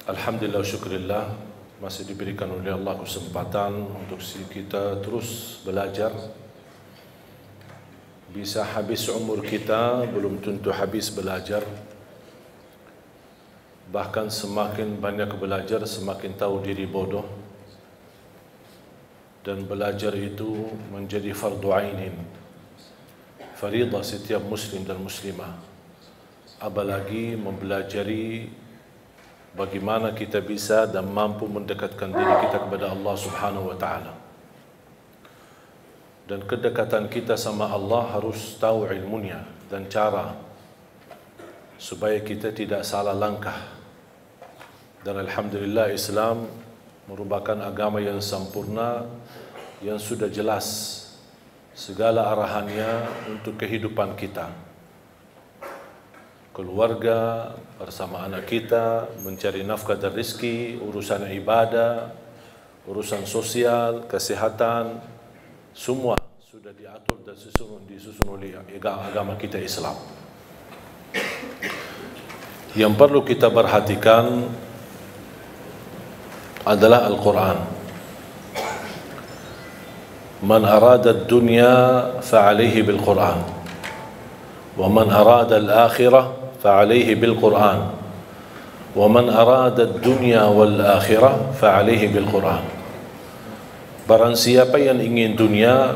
Alhamdulillah, syukurillah, masih diberikan oleh Allah kesempatan untuk kita terus belajar. Bisa habis umur kita, belum tentu habis belajar. Bahkan semakin banyak belajar, semakin tahu diri bodoh. Dan belajar itu menjadi fardu ainin, faridah setiap muslim dan muslimah. Apalagi mempelajari bagaimana kita bisa dan mampu mendekatkan diri kita kepada Allah Subhanahu wa taala. Dan kedekatan kita sama Allah harus tahu ilmunya dan cara supaya kita tidak salah langkah. Dan alhamdulillah, Islam merupakan agama yang sempurna, yang sudah jelas segala arahannya untuk kehidupan kita. Keluarga, bersama anak kita, mencari nafkah dan rezeki, urusan ibadah, urusan sosial, kesehatan, semua sudah diatur dan disusun oleh agama kita Islam. Yang perlu kita perhatikan adalah Al-Quran. Man arada ad-dunya fa'alaihi bil-Quran, wa man arada al-akhirah فعليه بالقرآن ومن أراد الدنيا والآخرة فعليه بالقرآن. Barang siapa yang ingin dunia,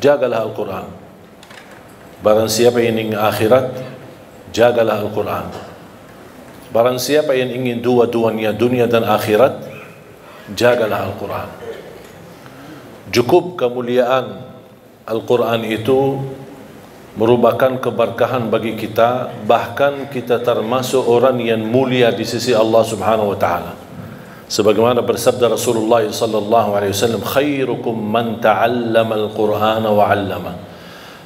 jagalah Al-Quran. Barang siapa yang ingin akhirat, jagalah Al-Quran. Barang siapa yang ingin dua-duanya, dunia dan akhirat, jagalah Al-Quran. Cukup kemuliaan Al-Quran itu merupakan keberkahan bagi kita, bahkan kita termasuk orang yang mulia di sisi Allah Subhanahu wa taala. Sebagaimana bersabda Rasulullah sallallahu alaihi wasallam, khairukum man ta'allama al-Qur'ana wa 'allama.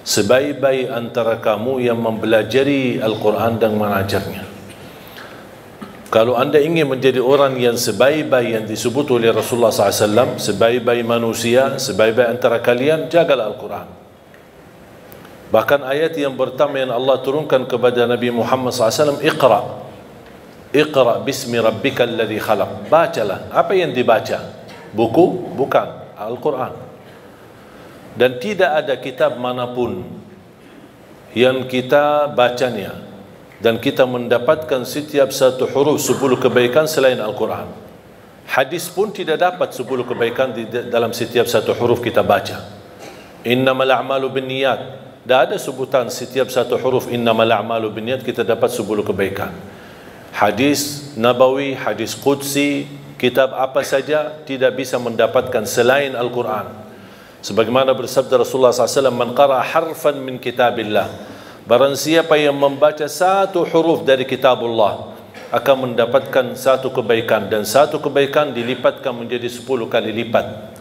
Sebaik-baik antara kamu yang mempelajari Al-Quran dan mengajarnya. Kalau anda ingin menjadi orang yang sebaik-baik yang disebut oleh Rasulullah SAW, sebaik-baik manusia, sebaik-baik antara kalian, jagalah Al-Quran. Bahkan ayat yang pertama yang Allah turunkan kepada Nabi Muhammad SAW, Iqra bismi rabbikal ladzi khalaq. Bacalah. Apa yang dibaca? Buku? Bukan. Al-Quran. Dan tidak ada kitab manapun yang kita bacanya dan kita mendapatkan setiap satu huruf 10 kebaikan selain Al-Quran. Hadis pun tidak dapat 10 kebaikan dalam setiap satu huruf kita baca. Innamal a'malu binniyat. Tidak ada sebutan setiap satu huruf innamal a'malu binniyat kita dapat 10 kebaikan. Hadis Nabawi, hadis Qudsi, kitab apa saja tidak bisa mendapatkan selain Al-Quran. Sebagaimana bersabda Rasulullah SAW, man qara harfan min kitabillah. Barang siapa yang membaca satu huruf dari kitabullah akan mendapatkan satu kebaikan, dan satu kebaikan dilipatkan menjadi 10 kali lipat.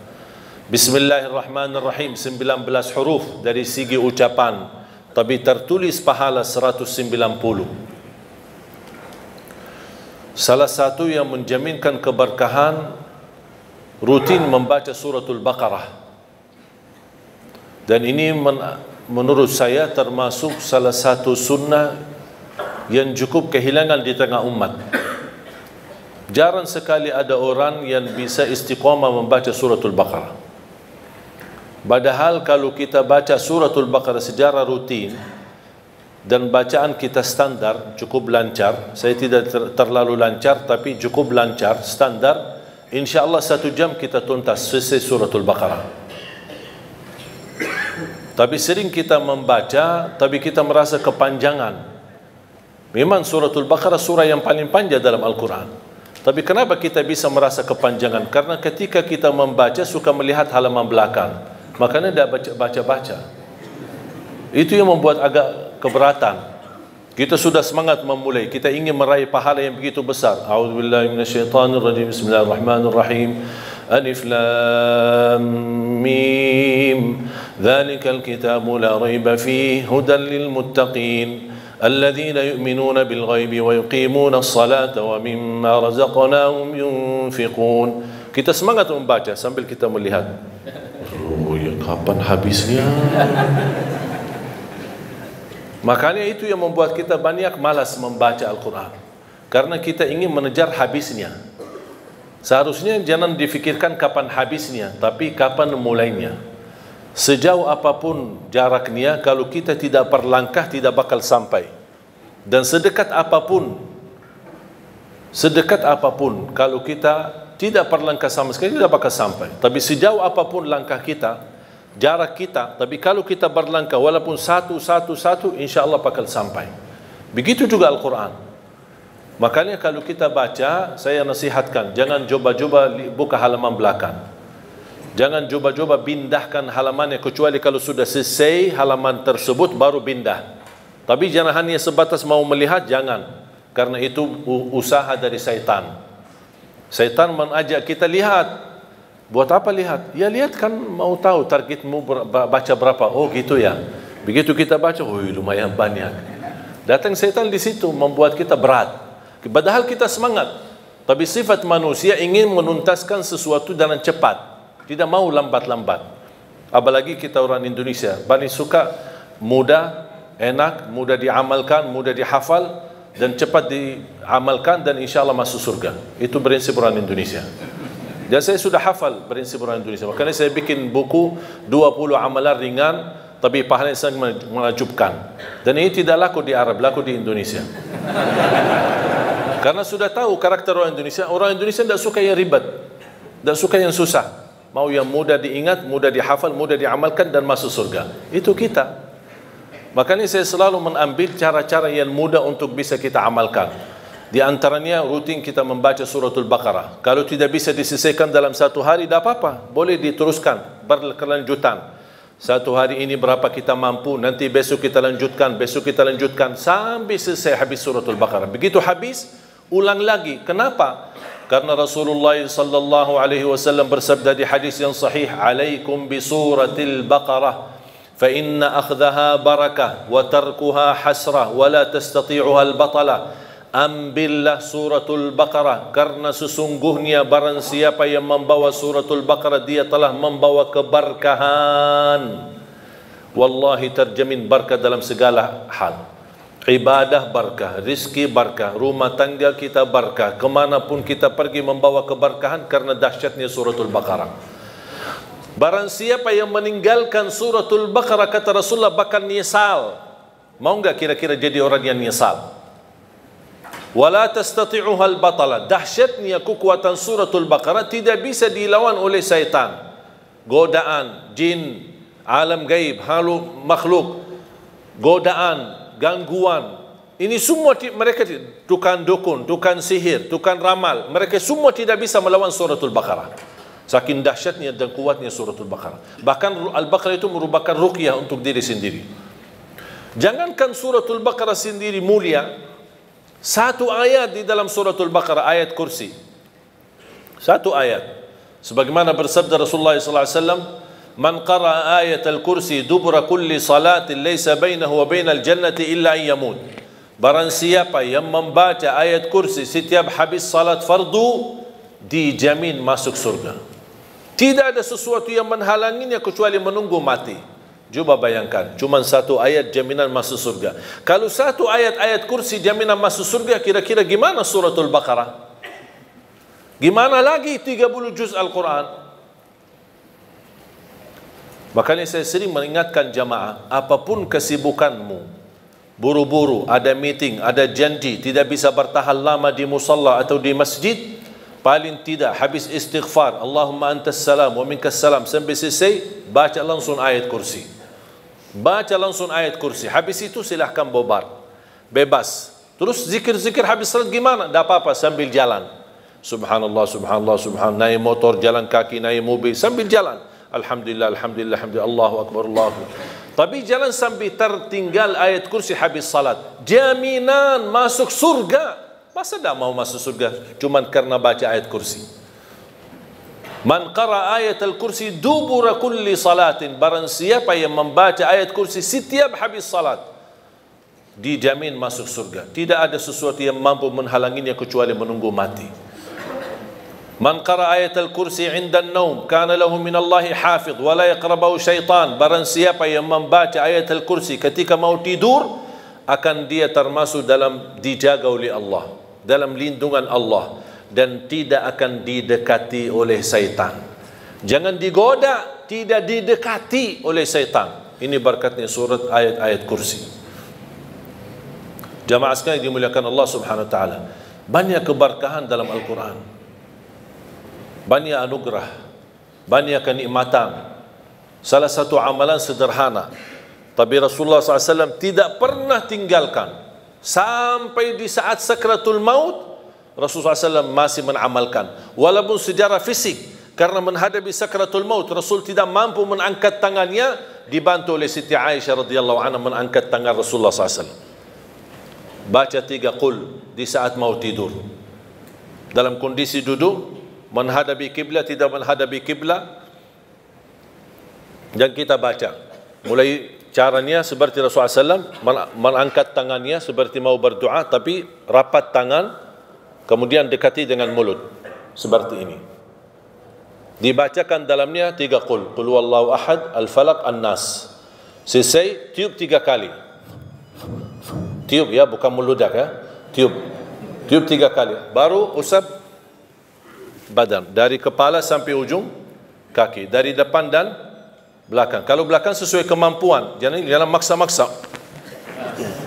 Bismillahirrahmanirrahim 19 huruf dari segi ucapan, tapi tertulis pahala 190. Salah satu yang menjaminkan keberkahan rutin membaca suratul Baqarah. Dan ini menurut saya termasuk salah satu sunnah yang cukup kehilangan di tengah umat. Jarang sekali ada orang yang bisa istiqamah membaca suratul Baqarah. Padahal kalau kita baca suratul Baqarah secara rutin dan bacaan kita standar, cukup lancar, saya tidak terlalu lancar tapi cukup lancar, standar, insyaAllah 1 jam kita tuntas selesai suratul Baqarah. Tapi sering kita membaca, tapi kita merasa kepanjangan. Memang suratul Baqarah surah yang paling panjang dalam Al-Quran. Tapi kenapa kita bisa merasa kepanjangan? Karena ketika kita membaca suka melihat halaman belakang. Makanya tidak baca-baca. Itu yang membuat agak keberatan. Kita sudah semangat memulai, kita ingin meraih pahala yang begitu besar. A'udzubillahi minasyaitonirrajim. Bismillahirrahmanirrahim. Alif lam mim. Dzalikal kitabu la raiba fihi hudan lil muttaqin. الذين يؤمنون بالغيب ويقيمون الصلاة ومما رزقناهم ينفقون. Kita semangat membaca sambil kita melihat, oh ya, kapan habisnya? Makanya itu yang membuat kita banyak malas membaca Al-Quran. Karena kita ingin mengejar habisnya. Seharusnya jangan difikirkan kapan habisnya, tapi kapan mulainya. Sejauh apapun jaraknya, kalau kita tidak berlangkah tidak bakal sampai. Dan sedekat apapun, kalau kita tidak berlangkah sama sekali tidak bakal sampai. Tapi sejauh apapun langkah kita, jarak kita, tapi kalau kita berlangkah walaupun satu, insya Allah bakal sampai. Begitu juga Al-Quran. Makanya kalau kita baca, saya nasihatkan, jangan coba-coba buka halaman belakang. Jangan coba-coba pindahkan halamannya, kecuali kalau sudah selesai halaman tersebut baru pindah. Tapi jangan hanya sebatas mau melihat, jangan. Karena itu usaha dari syaitan. Syaitan mengajak kita lihat. Buat apa lihat? Ya lihat kan mau tahu targetmu baca berapa. Oh gitu ya. Begitu kita baca, oh lumayan banyak. Datang syaitan di situ membuat kita berat. Padahal kita semangat. Tapi sifat manusia ingin menuntaskan sesuatu dengan cepat. Tidak mau lambat-lambat. Apalagi kita orang Indonesia. Paling suka mudah, enak, mudah diamalkan, mudah dihafal, dan cepat diamalkan, dan insya Allah masuk surga. Itu prinsip orang Indonesia. Dan saya sudah hafal prinsip orang Indonesia. Makanya saya bikin buku 20 amalan ringan, tapi pahalanya sangat menakjubkan. Dan ini tidak laku di Arab, laku di Indonesia. Karena sudah tahu karakter orang Indonesia. Orang Indonesia tidak suka yang ribet, tidak suka yang susah. Mau yang mudah diingat, mudah dihafal, mudah diamalkan, dan masuk surga. Itu kita. Makanya saya selalu mengambil cara-cara yang mudah untuk bisa kita amalkan. Di antaranya rutin kita membaca suratul Baqarah. Kalau tidak bisa diselesaikan dalam satu hari, tidak apa-apa. Boleh diteruskan, berkelanjutan. Satu hari ini berapa kita mampu, nanti besok kita lanjutkan, sampai selesai habis suratul Baqarah. Begitu habis, ulang lagi. Kenapa? Karena Rasulullah sallallahu alaihi wasallam bersabda di hadis yang sahih, "Alaikum bi suratil Baqarah, fa inna akhdhaha barakah wa tarkuha hasrah wa la tastati'uha al-batalah." Ambillah suratul Baqarah, karena sesungguhnya barang siapa yang membawa suratul Baqarah, dia telah membawa keberkahan. Wallahi terjamin berkah dalam segala hal. Ibadah berkah, rizki berkah, rumah tangga kita berkah, kemanapun kita pergi membawa keberkahan karena dahsyatnya suratul Baqarah. Barang siapa yang meninggalkan suratul Baqarah, kata Rasulullah, bakal nyesal. Mau enggak kira-kira jadi orang yang nyesal? Wala tastati'uha al-batala. Dahsyatnya kekuatan suratul Baqarah tidak bisa dilawan oleh syaitan. Godaan, jin, alam gaib, makhluk, godaan, gangguan. Ini semua mereka, tukang dukun, tukang sihir, tukang ramal, mereka semua tidak bisa melawan suratul Baqarah. Saking dahsyatnya dan kuatnya suratul Baqarah. Bahkan Al-Baqarah itu merupakan ruqyah untuk diri sendiri. Jangankan suratul Baqarah sendiri mulia, satu ayat di dalam suratul Baqarah, ayat kursi, satu ayat, sebagaimana bersabda Rasulullah SAW, "Man qara'a ayat al-kursi dubura kulli salatin laysa bainahu wa bainal jannati illa an yamut." Barang siapa yang membaca ayat kursi setiap habis salat fardu, dijamin masuk surga. Tidak ada sesuatu yang menghalanginya kecuali menunggu mati. Coba bayangkan, cuma satu ayat jaminan masuk surga. Kalau satu ayat kursi jaminan masuk surga, kira-kira gimana suratul Baqarah? Gimana lagi 30 juz Al-Quran? Makanya saya sering mengingatkan jamaah, apapun kesibukanmu, buru-buru, ada meeting, ada janji, tidak bisa bertahan lama di musalla atau di masjid, paling tidak habis istighfar, Allahumma antas salam wa minkas salam, sampai selesai, baca langsung ayat kursi. Baca langsung ayat kursi. Habis itu silahkan bobar, bebas. Terus zikir-zikir habis salat gimana? Tak apa-apa, sambil jalan. Subhanallah, subhanallah, subhanallah. Naik motor, jalan kaki, naik mobil, sambil jalan. Alhamdulillah, alhamdulillah, alhamdulillah, Allahu Akbar, Allahu Akbar. Tapi jangan sampai tertinggal ayat kursi habis salat. Jaminan masuk surga. Masa tak mau masuk surga cuma karena baca ayat kursi? Man qara ayat al-kursi dubura kulli salatin. Barang siapa yang membaca ayat kursi setiap habis salat, dijamin masuk surga. Tidak ada sesuatu yang mampu menghalanginya kecuali menunggu mati. Man qara ayat al-kursi 'inda an-naum kana lahu min Allahi hafidh wa la yaqrabahu syaitan. Barang siapa yang membaca ayat al-kursi ketika mau tidur, akan dia termasuk dalam dijaga oleh Allah. dalam lindungan Allah dan tidak akan didekati oleh syaitan. Jangan digoda, tidak didekati oleh syaitan. Ini berkatnya surat ayat-ayat kursi. Jamaah sekalian dimuliakan Allah Subhanahu wa taala. Banyak keberkahan dalam Al-Quran. Banyak anugerah, banyak kenikmatan. Salah satu amalan sederhana, tapi Rasulullah SAW tidak pernah tinggalkan. Sampai di saat sakratul maut, Rasulullah SAW masih mengamalkan. Walaupun secara fisik, karena menghadapi sakratul maut, Rasul tidak mampu mengangkat tangannya, dibantu oleh Siti Aisyah radhiyallahu anha mengangkat tangan Rasulullah SAW. Baca 3 qul di saat mau tidur. Dalam kondisi duduk, menghadapi kiblat, tidak menghadapi kiblat, dan kita baca. Mulai caranya seperti Rasulullah SAW mengangkat tangannya seperti mau berdoa, tapi rapat tangan, kemudian dekati dengan mulut seperti ini. Dibacakan dalamnya 3 qul huwallahu ahad, al-falaq, an-nas. Selesai, tiup 3 kali. Tiup ya, bukan meludak ya. Tiup 3 kali. Baru usap badan dari kepala sampai ujung kaki, dari depan dan belakang. Kalau belakang sesuai kemampuan, jangan maksa-maksa.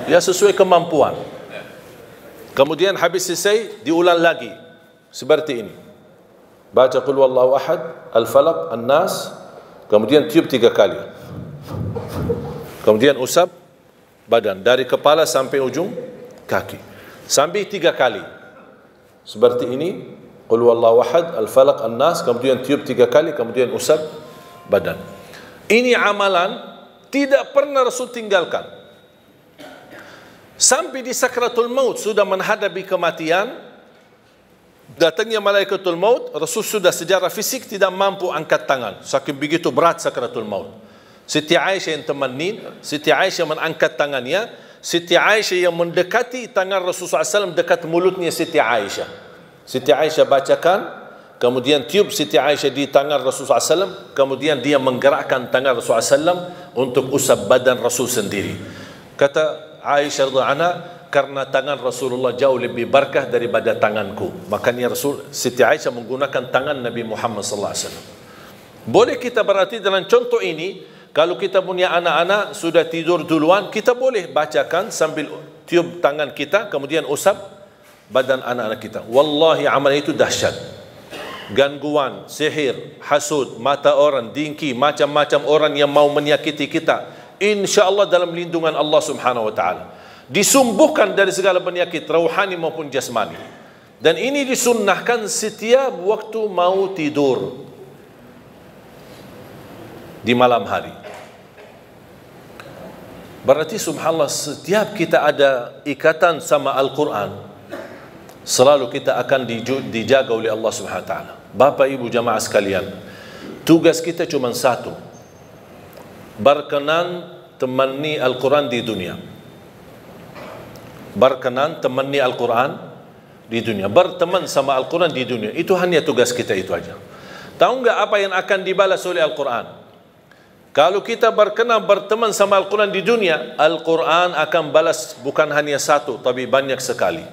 Ya, sesuai kemampuan. Kemudian habis selesai diulang lagi seperti ini. Baca qul huwallahu ahad, al-falaq, an-nas, kemudian tiup 3 kali. Kemudian usap badan dari kepala sampai ujung kaki. Sampai 3 kali. Seperti ini, qul huwallahu ahad, al-falaq, an-nas, kemudian tiup 3 kali, kemudian usap badan. Ini amalan tidak pernah Rasul tinggalkan. Sampai di sakratul maut, sudah menghadapi kematian, datangnya malaikatul maut, Rasul sudah secara fisik tidak mampu angkat tangan, saking begitu berat sakratul maut. Siti Aisyah yang temenin, Siti Aisyah mengangkat tangannya, Siti Aisyah yang mendekati tangan Rasulullah SAW dekat mulutnya Siti Aisyah. Siti Aisyah bacakan, kemudian tiup Siti Aisyah di tangan Rasulullah SAW, kemudian dia menggerakkan tangan Rasulullah SAW untuk usap badan Rasul sendiri. Kata Aisyah radhiyallahu anha, karena tangan Rasulullah jauh lebih berkah daripada tanganku, makanya Siti Aisyah menggunakan tangan Nabi Muhammad SAW. Boleh kita berarti dalam contoh ini, kalau kita punya anak-anak sudah tidur duluan, kita boleh bacakan sambil tiup tangan kita, kemudian usap badan anak-anak kita. Wallahi amal itu dahsyat. Gangguan, sihir, hasud, mata orang, dengki, macam-macam orang yang mau menyakiti kita, insya Allah dalam lindungan Allah Subhanahu wa taala. Disumbuhkan dari segala penyakit rohani maupun jasmani. Dan ini disunnahkan setiap waktu mau tidur di malam hari. Berarti subhanallah, setiap kita ada ikatan sama Al-Quran, selalu kita akan dijaga oleh Allah Subhanahu wa taala. Bapak Ibu jamaah sekalian, tugas kita cuma satu, berkenan temani Al-Quran di dunia. Berkenan temani Al-Quran di dunia, berteman sama Al-Quran di dunia. Itu hanya tugas kita, itu aja. Tahu enggak apa yang akan dibalas oleh Al-Quran? Kalau kita berkenan berteman sama Al-Quran di dunia, Al-Quran akan balas bukan hanya satu, tapi banyak sekali.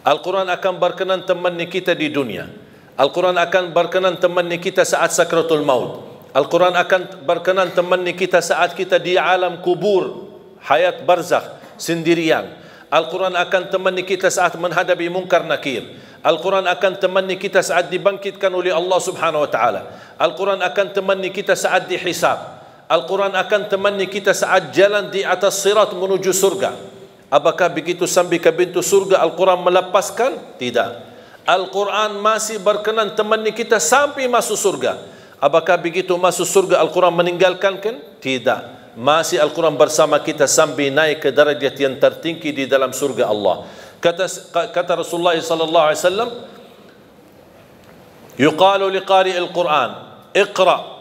Al-Quran akan berkenan temani kita di dunia. Al-Quran akan berkenan temani kita saat sakratul maut. Al-Quran akan berkenan temani kita saat kita di alam kubur, hayat barzakh, sendirian. Al-Quran akan temani kita saat menghadapi munkar nakir. Al-Quran akan temani kita saat dibangkitkan oleh Allah Subhanahu wa taala. Al-Quran akan temani kita saat dihisab. Al-Quran akan temani kita saat jalan di atas sirat menuju surga. Apakah begitu sampai ke pintu surga Al-Quran melepaskan? Tidak. Al-Quran masih berkenan temani kita sampai masuk surga. Apakah begitu masuk surga Al-Quran meninggalkan? Tidak. Masih Al-Quran bersama kita sampai naik ke derajat yang tertinggi di dalam surga Allah. Kata Rasulullah sallallahu alaihi wasallam, yuqalu liqari al-Quran, iqra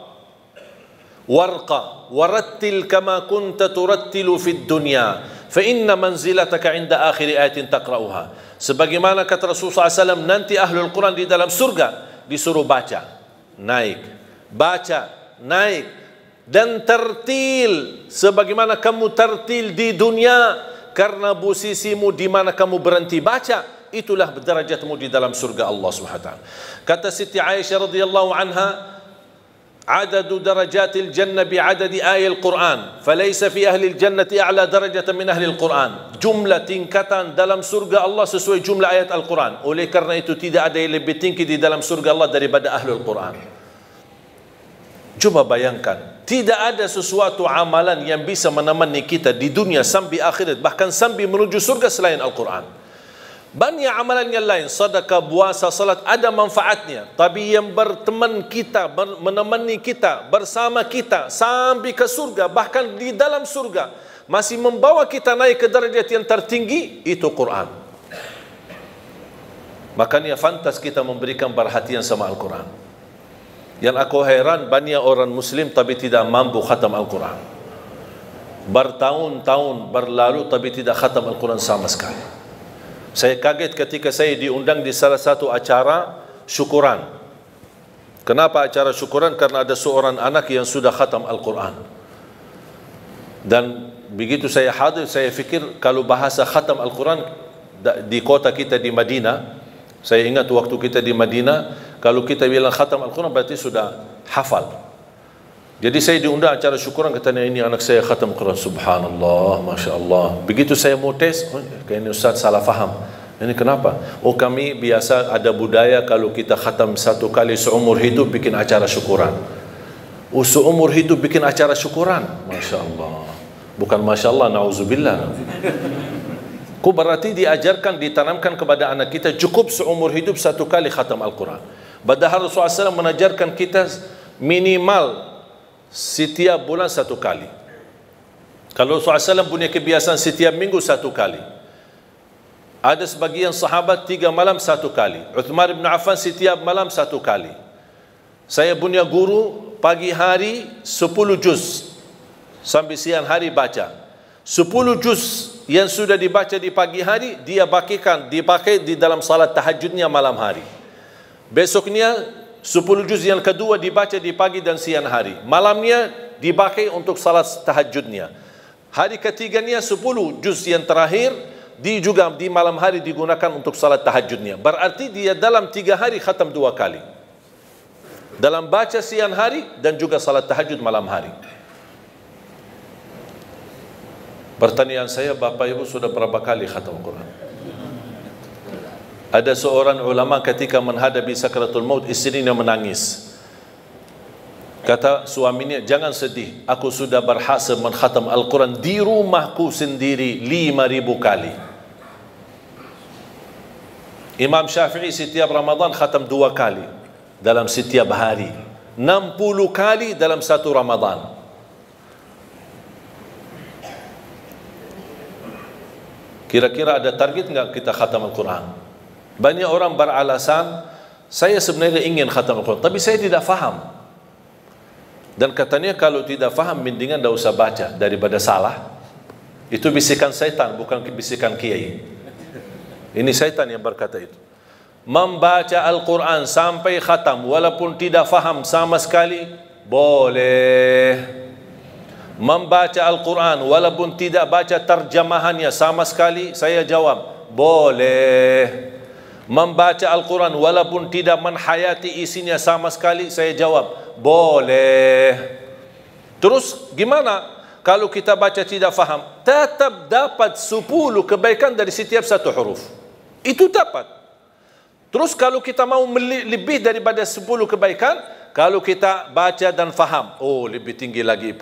warqa warattil kama kunta turattilu fid dunya fa inna manzilataka 'inda akhir ayatin taqra'uha. Sebagaimana kata Rasulullah SAW, nanti ahlul Quran di dalam surga disuruh baca, naik, baca, naik, dan tertil sebagaimana kamu tertil di dunia, karena posisimu di mana kamu berhenti baca itulah derajatmu di dalam surga Allah Subhanahu wa taala. Kata Siti Aisyah radhiyallahu anha, adadu darajatil jannah bi'adadi ayatil Quran, falaysa fi ahli jannati a'la darajatan min ahli Quran. Jumlah tingkatan dalam surga Allah sesuai jumlah ayat Al-Quran. Oleh karena itu tidak ada yang lebih tinggi di dalam surga Allah daripada ahlul Quran. Coba bayangkan, tidak ada sesuatu amalan yang bisa menemani kita di dunia sampai akhirat, bahkan sampai menuju surga selain Al-Quran. Banyak amalan yang lain, sedekah, puasa, salat, ada manfaatnya. Tapi yang berteman kita, menemani kita, bersama kita sampai ke surga, bahkan di dalam surga, masih membawa kita naik ke derajat yang tertinggi, itu Quran. Makanya fantas kita memberikan perhatian sama Al-Quran. Yang aku heran, banyak orang Muslim tapi tidak mampu khatam Al-Quran. Bertahun-tahun berlalu tapi tidak khatam Al-Quran sama sekali. Saya kaget ketika saya diundang di salah satu acara syukuran. Kenapa acara syukuran? Karena ada seorang anak yang sudah khatam Al-Quran. Dan begitu saya hadir, saya fikir kalau bahasa khatam Al-Quran di kota kita di Madinah, saya ingat waktu kita di Madinah, kalau kita bilang khatam Al-Quran berarti sudah hafal. Jadi saya diundang acara syukuran, katanya ini anak saya khatam Al-Quran. Subhanallah, Masya Allah. Begitu saya mau tes, kayaknya Ustaz salah faham. Ini kenapa? Oh, kami biasa ada budaya kalau kita khatam satu kali seumur hidup bikin acara syukuran. Oh, seumur hidup bikin acara syukuran. Masya Allah. Bukan Masya Allah, na'udzubillah. Kau berarti diajarkan, ditanamkan kepada anak kita cukup seumur hidup satu kali khatam Al-Quran. Padahal Rasulullah SAW mengajarkan kita minimal setiap bulan satu kali. Kalau Rasulullah SAW punya kebiasaan setiap minggu satu kali. Ada sebagian sahabat 3 malam satu kali. Uthman bin Affan setiap malam satu kali. Saya punya guru pagi hari 10 juz sampai siang hari baca. 10 juz yang sudah dibaca di pagi hari dia dipakai di dalam salat tahajudnya malam hari. Besoknya 10 juz yang kedua dibaca di pagi dan siang hari. Malamnya dipakai untuk salat tahajudnya. Hari ketiganya 10 juz yang terakhir juga di malam hari digunakan untuk salat tahajudnya. Berarti dia dalam 3 hari khatam 2 kali. Dalam baca siang hari dan juga salat tahajud malam hari. Pertanyaan saya, Bapak Ibu sudah berapa kali khatam Quran? Ada seorang ulama ketika menghadapi sakratul maut, istrinya menangis. Kata suaminya, jangan sedih, aku sudah berhasil menghatam Al-Quran di rumahku sendiri 5.000 kali. Imam Syafi'i setiap Ramadan khatam 2 kali dalam setiap hari, 60 kali dalam satu Ramadan. Kira-kira ada target enggak kita khatam Al-Quran? Banyak orang beralasan, saya sebenarnya ingin khatam Al-Quran, tapi saya tidak faham. Dan katanya kalau tidak faham, mendingan tidak usah baca daripada salah. Itu bisikan syaitan, bukan bisikan kiai. Ini syaitan yang berkata itu. Membaca Al-Quran sampai khatam, walaupun tidak faham sama sekali, boleh. Membaca Al-Quran walaupun tidak baca terjemahannya sama sekali, saya jawab, boleh. Membaca Al-Quran walaupun tidak menhayati isinya sama sekali, saya jawab, boleh. Terus gimana kalau kita baca tidak faham? Tetap dapat 10 kebaikan dari setiap satu huruf. Itu dapat. Terus kalau kita mau lebih daripada 10 kebaikan, kalau kita baca dan faham, oh lebih tinggi lagi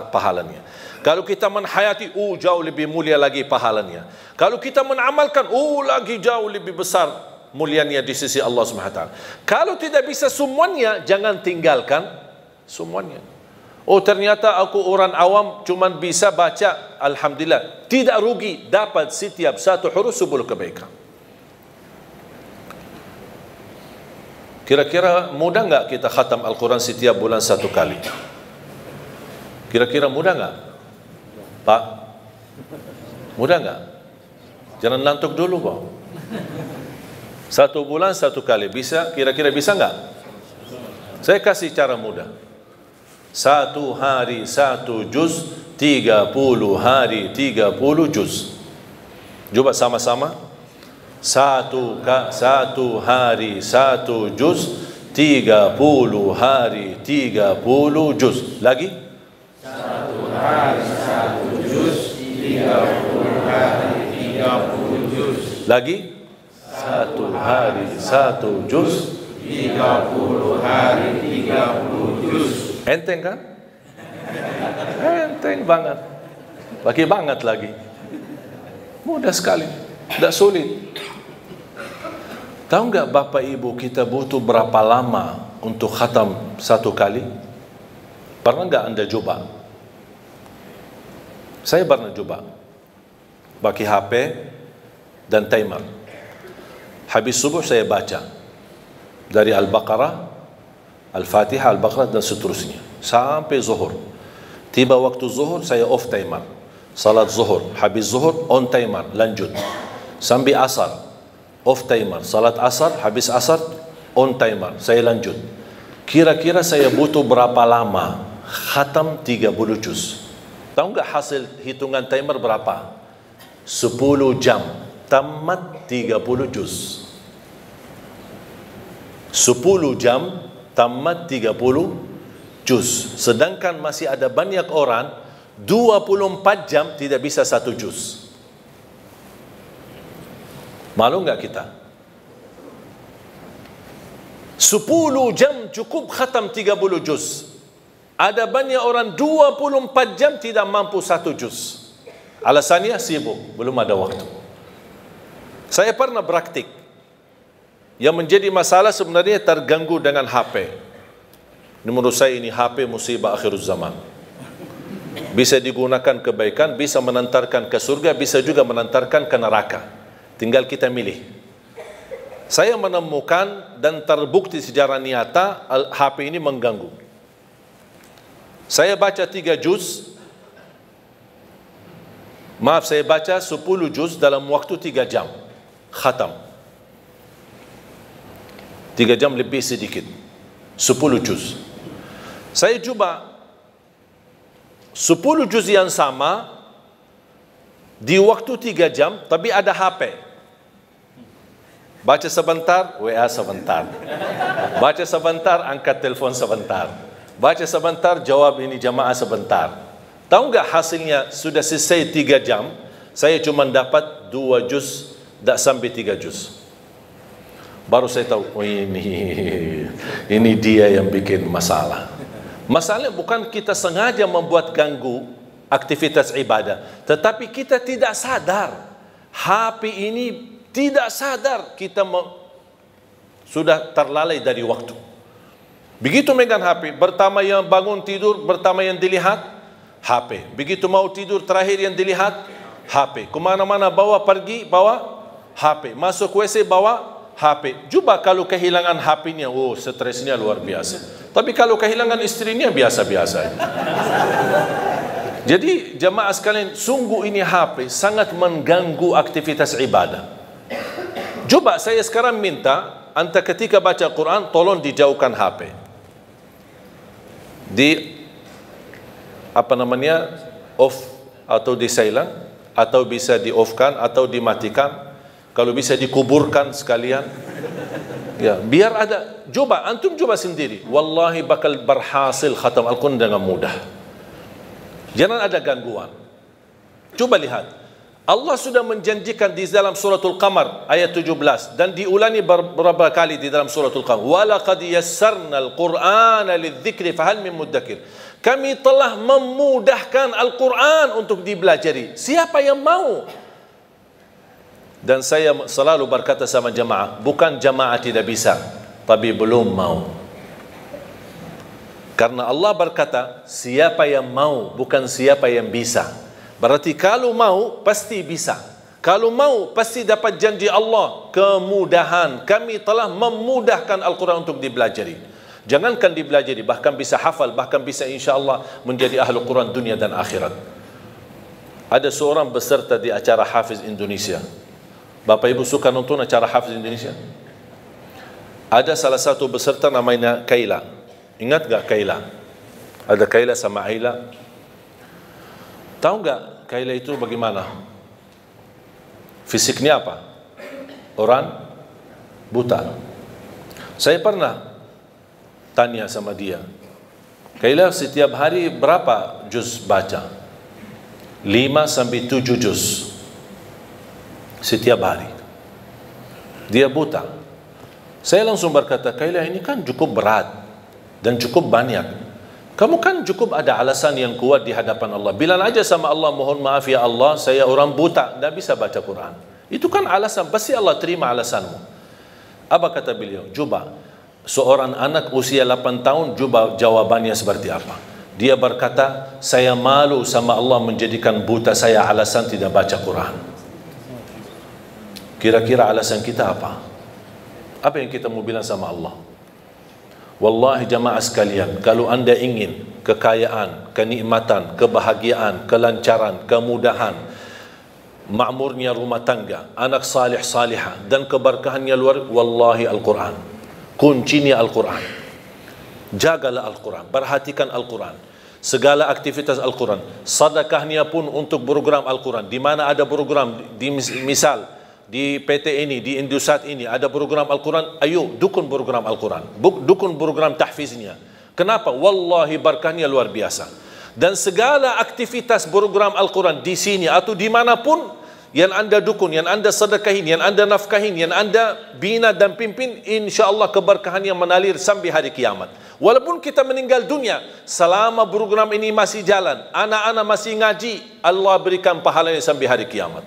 pahalanya. Kalau kita menhayati, oh jauh lebih mulia lagi pahalanya. Kalau kita menamalkan, oh lagi jauh lebih besar mulianya di sisi Allah SWT. Kalau tidak bisa semuanya, jangan tinggalkan semuanya. Oh ternyata aku orang awam cuman bisa baca, alhamdulillah, tidak rugi, dapat setiap satu huruf 10 kebaikan. Kira-kira mudah enggak kita khatam Al-Quran setiap bulan 1 kali? Kira-kira mudah enggak? Pak, mudah enggak? Jangan ngantuk dulu, Pak. 1 bulan 1 kali, bisa? Kira-kira bisa enggak? Saya kasih cara mudah. 1 hari 1 juz, 30 hari 30 juz. Coba sama-sama. Satu hari satu juz, 30 hari 30 juz. Lagi? Satu hari satu juz, 30 hari 30 juz. Lagi? Satu hari satu juz, 30 hari 30 juz. enteng kan? Enteng banget. Bagi banget lagi. Mudah sekali, tidak sulit. Tahu nggak Bapak Ibu kita butuh berapa lama untuk khatam satu kali? Pernah nggak Anda coba? Saya pernah coba. Pakai HP dan timer. Habis subuh saya baca dari Al-Baqarah, Al-Fatihah, Al-Baqarah dan seterusnya sampai zuhur. Tiba waktu zuhur saya off timer. Salat zuhur, habis zuhur on timer, lanjut. Sampai asar, off timer. Salat asar, habis asar on timer, saya lanjut. Kira-kira saya butuh berapa lama khatam 30 juz? Tahu nggak hasil hitungan timer berapa? 10 jam tamat 30 juz. 10 jam tamat 30 juz. Sedangkan masih ada banyak orang 24 jam tidak bisa satu juz. Malu nggak kita? 10 jam cukup khatam 30 juz. Ada banyak orang 24 jam tidak mampu satu juz. Alasannya sibuk, belum ada waktu. Saya pernah praktik. Yang menjadi masalah sebenarnya terganggu dengan HP. Menurut saya ini HP musibah akhir zaman. Bisa digunakan kebaikan, bisa menantarkan ke surga, bisa juga menantarkan ke neraka. Tinggal kita milih. Saya menemukan dan terbukti secara nyata HP ini mengganggu. Saya baca 3 juz. Maaf, saya baca 10 juz dalam waktu 3 jam. Khatam. 3 jam lebih sedikit. 10 juz. Saya coba 10 juz yang sama di waktu 3 jam, tapi ada HP. Baca sebentar, WA sebentar. Baca sebentar, angkat telefon sebentar. Baca sebentar, jawab ini jamaah sebentar. Tahu nggak hasilnya? Sudah selesai 3 jam, saya cuma dapat 2 juz, tak sampai 3 juz. Baru saya tahu, oh ini dia yang bikin masalah. Masalahnya bukan kita sengaja membuat ganggu aktivitas ibadah, tetapi kita tidak sadar. HP ini tidak sadar kita sudah terlalai dari waktu. Begitu megang HP, pertama yang bangun tidur, pertama yang dilihat HP. Begitu mau tidur, terakhir yang dilihat HP. Kemana-mana bawa pergi, bawa HP. Masuk WC, bawa HP. Cuba kalau kehilangan HP-nya, oh stresnya luar biasa. Tapi kalau kehilangan istrinya biasa-biasa. Jadi jemaah sekalian, sungguh ini HP sangat mengganggu aktivitas ibadah. Coba saya sekarang minta anda ketika baca Quran tolong dijauhkan HP. Off atau di silent, atau bisa di off-kan atau dimatikan. Kalau bisa dikuburkan sekalian. Ya, biar ada. Coba antum coba sendiri. Wallahi bakal berhasil khatam Al-Quran dengan mudah. Jangan ada gangguan. Coba lihat. Allah sudah menjanjikan di dalam suratul Qamar ayat 17 dan diulangi beberapa kali di dalam suratul Qamar. Walaqad yassarna al-Qur'ana lidzikri fahal min muddakir. Kami telah memudahkan Al-Quran untuk dipelajari. Siapa yang mau? Dan saya selalu berkata sama jamaah, bukan jamaah tidak bisa, tapi belum mau. Karena Allah berkata, siapa yang mau, bukan siapa yang bisa. Berarti kalau mau, pasti bisa. Kalau mau, pasti dapat janji Allah, kemudahan. Kami telah memudahkan Al-Quran untuk dipelajari. Jangankan dipelajari, bahkan bisa hafal, bahkan bisa insyaAllah menjadi ahli Quran dunia dan akhirat. Ada seorang peserta di acara Hafiz Indonesia. Bapak Ibu suka nonton acara Hafiz Indonesia? Ada salah satu peserta namanya Kaila. Ingat gak Kaila? Ada Kaila sama Aila. Tahu gak Kaila itu bagaimana? Fisiknya apa? orang buta. Saya pernah tanya sama dia, Kaila setiap hari berapa juz baca? 5 sampai 7 juz setiap hari. Dia buta. Saya langsung berkata, Kaila ini kan cukup berat dan cukup banyak. Kamu kan cukup ada alasan yang kuat di hadapan Allah. Bilang aja sama Allah, mohon maaf ya Allah, saya orang buta, tidak bisa baca Quran. Itu kan alasan, pasti Allah terima alasanmu. Apa kata beliau? Coba, seorang anak usia 8 tahun, coba jawabannya seperti apa. Dia berkata, saya malu sama Allah menjadikan buta saya alasan tidak baca Quran. Kira-kira alasan kita apa? Apa yang kita mau bilang sama Allah? Wallahi jamaah sekalian, kalau anda ingin kekayaan, kenikmatan, kebahagiaan, kelancaran, kemudahan, makmurnya rumah tangga, anak salih salihah dan keberkahannya luar, wallahi Al-Quran. Kuncinya Al-Quran. Jagalah Al-Quran, perhatikan Al-Quran. Segala aktivitas Al-Quran. Sedekahnya pun untuk program Al-Quran. Di mana ada program, misal di PT ini, di Indosat ini ada program Al-Quran, ayo dukun program Al-Quran, dukun program tahfiznya. Kenapa? Wallahi berkahnya luar biasa. Dan segala aktivitas program Al-Quran di sini atau dimanapun yang anda dukun, yang anda sedekahin, yang anda nafkahin, yang anda bina dan pimpin, insyaAllah keberkahannya menalir sampai hari kiamat. Walaupun kita meninggal dunia, selama program ini masih jalan, anak-anak masih ngaji, Allah berikan pahalanya sampai hari kiamat.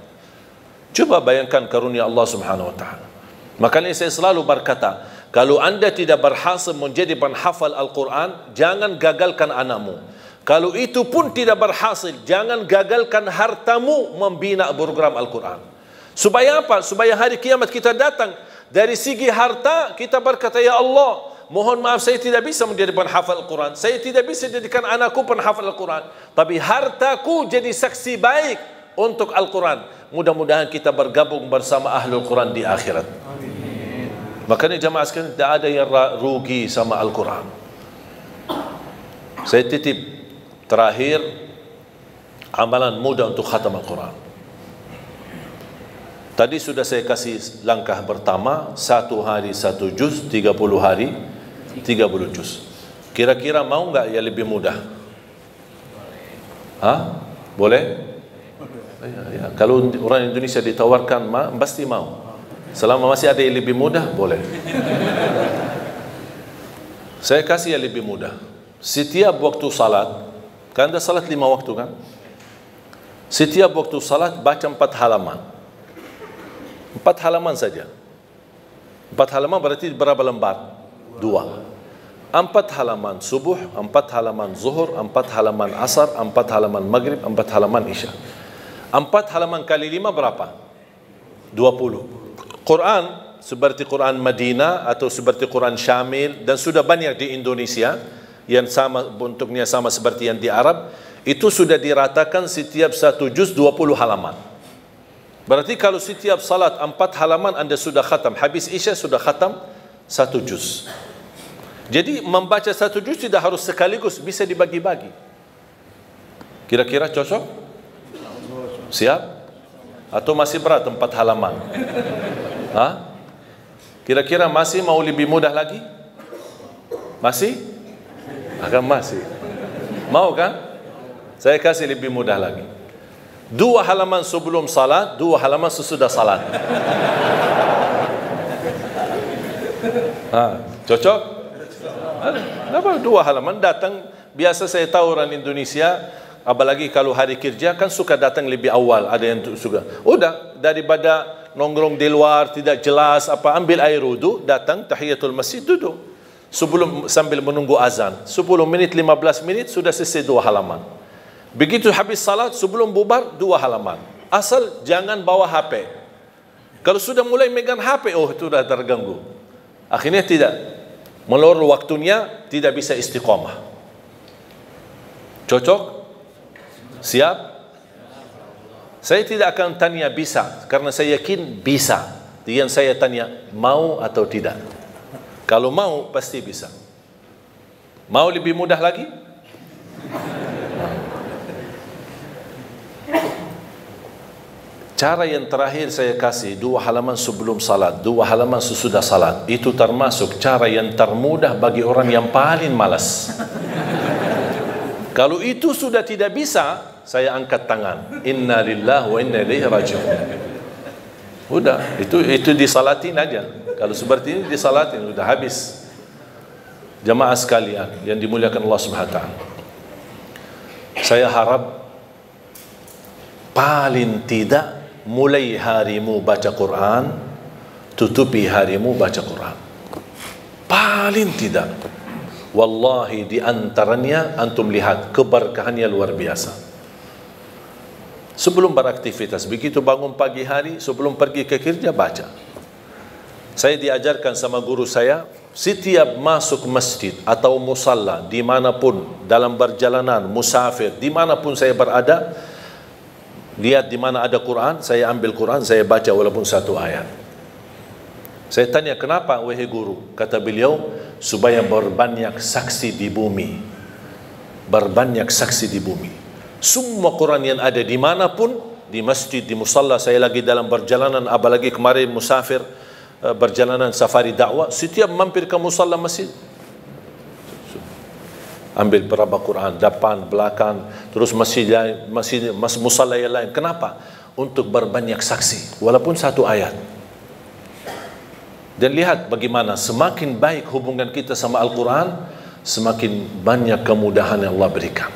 Coba bayangkan karunia Allah Subhanahu wa taala. Makanya saya selalu berkata, kalau anda tidak berhasil menjadi penghafal Al-Quran, jangan gagalkan anakmu. Kalau itu pun tidak berhasil, jangan gagalkan hartamu membina program Al-Quran. Supaya apa? Supaya hari kiamat kita datang, dari segi harta kita berkata, ya Allah, mohon maaf saya tidak bisa menjadi penghafal Al-Quran, saya tidak bisa jadikan anakku penghafal Al-Quran, tapi hartaku jadi saksi baik untuk Al-Quran. Mudah-mudahan kita bergabung bersama Ahlul Quran di akhirat. Amin. Makanya jamaah sekalian, tidak ada yang rugi sama Al-Quran. Saya titip terakhir amalan mudah untuk khatam Al-Quran. Tadi sudah saya kasih langkah pertama, 1 hari 1 juz, 30 hari 30 juz. Kira-kira mau nggak ya lebih mudah? Hah? Boleh? Ya, kalau orang Indonesia ditawarkan, pasti mau. Selama masih ada yang lebih mudah, boleh. Saya kasih yang lebih mudah. Setiap waktu salat, kan ada salat 5 waktu kan? Setiap waktu salat baca 4 halaman. 4 halaman saja. 4 halaman berarti berapa lembar? 2. 4 halaman subuh, 4 halaman zuhur, 4 halaman asar, 4 halaman maghrib, 4 halaman isya. 4 halaman kali 5 berapa? 20. Quran seperti Quran Madinah atau seperti Quran Syamil, dan sudah banyak di Indonesia yang sama, bentuknya sama seperti yang di Arab, itu sudah diratakan setiap 1 juz 20 halaman. Berarti kalau setiap salat 4 halaman anda sudah khatam, habis isya sudah khatam 1 juz. Jadi membaca 1 juz tidak harus sekaligus, bisa dibagi-bagi. Kira-kira cocok? Siap? Atau masih berat 4 halaman? Hah? Kira-kira masih mau lebih mudah lagi? Masih? Akan masih. Mau kan? Saya kasih lebih mudah lagi. 2 halaman sebelum salat, 2 halaman sesudah salat. Cocok? Kenapa 2 halaman? Datang, biasa saya tahu orang Indonesia, apalagi kalau hari kerja kan suka datang lebih awal, ada yang suka. Udah, daripada nongkrong di luar tidak jelas apa, ambil air wudu, datang tahiyatul masjid, duduk sebelum sambil menunggu azan 10 menit 15 menit sudah selesai 2 halaman. Begitu habis salat sebelum bubar 2 halaman. Asal jangan bawa HP. Kalau sudah mulai megang HP, oh itu sudah terganggu. Akhirnya tidak melur waktunya, tidak bisa istiqamah. Cocok? Siap? Saya tidak akan tanya bisa, karena saya yakin bisa. Yang saya tanya, mau atau tidak? Kalau mau, pasti bisa. Mau lebih mudah lagi? Cara yang terakhir saya kasih 2 halaman sebelum salat, 2 halaman sesudah salat. Itu termasuk cara yang termudah bagi orang yang paling malas. Kalau itu sudah tidak bisa, saya angkat tangan. Inna lillahi wa inna ilaihi raji'un. Udah, itu disalatin aja. Kalau seperti ini disalatin, udah habis. Jamaah sekalian yang dimuliakan Allah Subhanahu wa taala. Saya harap paling tidak mulai harimu baca Quran, tutupi harimu baca Quran. Paling tidak. Wallahi di antaranya antum lihat keberkahannya luar biasa. Sebelum beraktivitas, begitu bangun pagi hari, sebelum pergi ke kerja baca. Saya diajarkan sama guru saya, setiap masuk masjid atau musalla dimanapun, dalam perjalanan, musafir, dimanapun saya berada, lihat di mana ada Quran, saya ambil Quran, saya baca walaupun 1 ayat. Saya tanya, kenapa wahai guru? Kata beliau, supaya berbanyak saksi di bumi. Berbanyak saksi di bumi. Semua Quran yang ada dimanapun, di masjid, di musalla, saya lagi dalam perjalanan, apalagi kemarin musafir, perjalanan safari dakwah, setiap mampir ke musalla masjid, ambil berapa Quran, depan, belakang, terus masjid musalla yang lain. Kenapa? Untuk berbanyak saksi, walaupun 1 ayat. Dan lihat bagaimana semakin baik hubungan kita sama Al-Quran, semakin banyak kemudahan yang Allah berikan.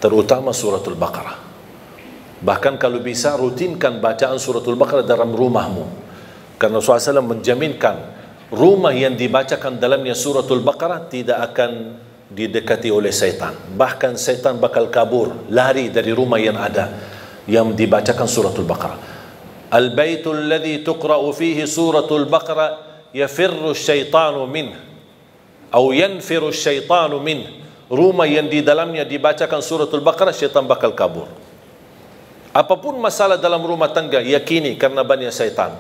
Terutama suratul Baqarah. Bahkan kalau bisa, rutinkan bacaan suratul Baqarah dalam rumahmu. Karena Rasulullah SAW menjaminkan rumah yang dibacakan dalamnya suratul Baqarah tidak akan didekati oleh syaitan. Bahkan syaitan bakal kabur, lari dari rumah yang ada yang dibacakan suratul Baqarah. Al-baitul ladzi tuqra'u fihi suratul Baqarah yafirru syaitanu minh atau yanfiru syaitanu minh. Rumah yang di dalamnya dibacakan suratul Baqarah, syaitan bakal kabur. Apapun masalah dalam rumah tangga, yakini karena banyak syaitan.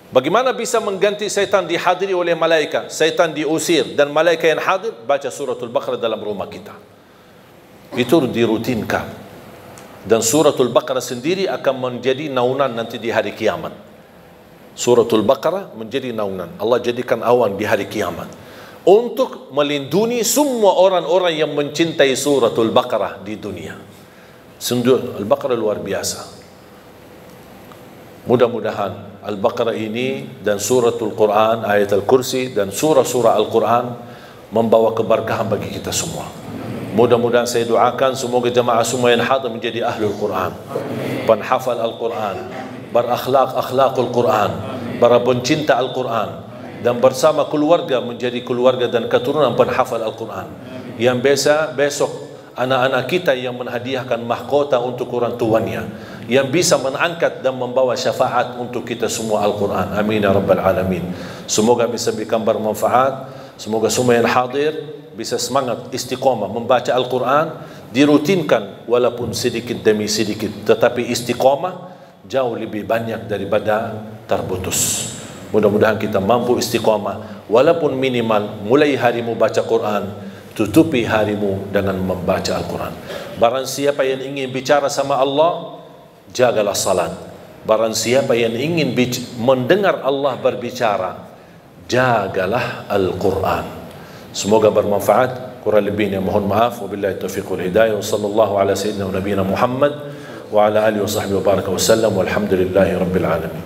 Bagaimana bisa mengganti syaitan dihadiri oleh malaikat, syaitan diusir dan malaikat yang hadir? Baca suratul Baqarah dalam rumah kita. Itu dirutinkan. Dan suratul Baqarah sendiri akan menjadi naungan nanti di hari kiamat. Suratul Baqarah menjadi naungan. Allah jadikan awan di hari kiamat untuk melindungi semua orang-orang yang mencintai suratul Baqarah di dunia. Sungguh Al-Baqarah luar biasa. Mudah-mudahan Al-Baqarah ini dan suratul Quran, ayat Al-Kursi dan surah-surah Al-Quran membawa keberkahan bagi kita semua. Mudah-mudahan saya doakan semoga jemaah semua yang hadir menjadi ahlul Quran, penghafal Al-Quran, berakhlak-akhlakul Quran, para pencinta Al-Quran, dan bersama keluarga menjadi keluarga dan keturunan penghafal Al-Quran. Yang besok anak-anak kita yang menghadiahkan mahkota untuk orang tuanya, yang bisa mengangkat dan membawa syafaat untuk kita semua Al-Quran. Amin ya Rabbal Alamin. Semoga bisa berikan bermanfaat. Semoga semua yang hadir bisa semangat istiqamah membaca Al-Quran, dirutinkan walaupun sedikit demi sedikit, tetapi istiqamah jauh lebih banyak daripada terputus. Mudah-mudahan kita mampu istiqamah walaupun minimal. Mulai harimu baca Quran, tutupi harimu dengan membaca Al-Quran. Barang siapa yang ingin bicara sama Allah, jagalah salat. Barang siapa yang ingin mendengar Allah berbicara, jagalah Al-Quran. Semoga bermanfaat. Kurang lebihnya mohon maaf. Wabillahi taufiq wal hidayah. Wa sallallahu ala sayyidina wa nabiyina Muhammad wa ala alihi wa sahbihi wa baraka wa sallam. Walhamdulillahi rabbil alamin.